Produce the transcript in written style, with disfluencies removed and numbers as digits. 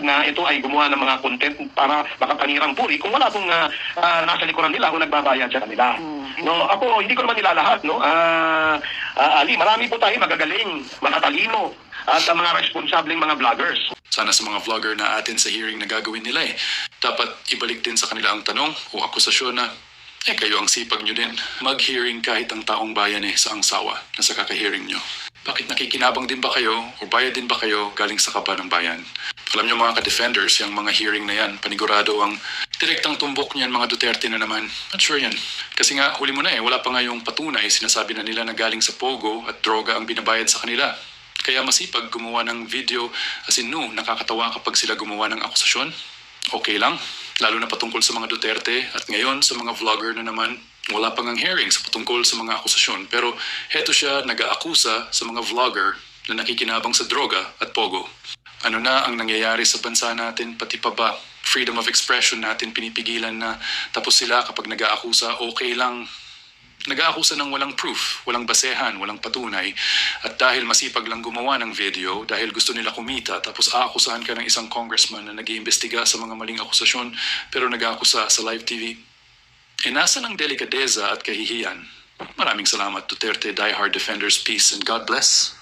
na ito ay gumawa ng mga content para makapanirang puri kung wala pong nasa likuran nila o nagbabayad sa kanila. No, ako hindi ko naman nila lahat, no. Ali, marami po tayo magagaling, matatalino at mga responsableng mga vloggers. Sana sa mga vlogger na atin sa hearing na gagawin nila dapat ibalik din sa kanila ang tanong o akusasyon na kayo ang sipag nyo din. Mag-hearing kahit ang taong bayan sa angsawa na sa kaka-hearing nyo. Bakit nakikinabang din ba kayo o bayad din ba kayo galing sa kaba ng bayan? Alam nyo mga ka-defenders, yung mga hearing na yan, panigurado ang direktang tumbok niyan mga Duterte na naman. Not sure yan. Kasi nga, huli mo na wala pa nga yung patunay. Sinasabi na nila na galing sa Pogo at droga ang binabayad sa kanila. Kaya masipag gumawa ng video as in nakakatawa kapag sila gumawa ng akusasyon. Okay lang, lalo na patungkol sa mga Duterte at ngayon sa mga vlogger na naman, wala pang ang hearing sa patungkol sa mga akusasyon. Pero heto siya nag-aakusa sa mga vlogger na nakikinabang sa droga at Pogo. Ano na ang nangyayari sa bansa natin, pati pa ba freedom of expression natin pinipigilan na, tapos sila kapag nag-aakusa okay lang. Nag-aakusa ng walang proof, walang basehan, walang patunay. At dahil masipag lang gumawa ng video, dahil gusto nila kumita, tapos aakusahan ka ng isang congressman na nag-iimbestiga sa mga maling akusasyon, pero nag-aakusa sa live TV. Nasa ng delikadeza at kahihiyan. Maraming salamat, Duterte, diehard defenders, peace, and God bless.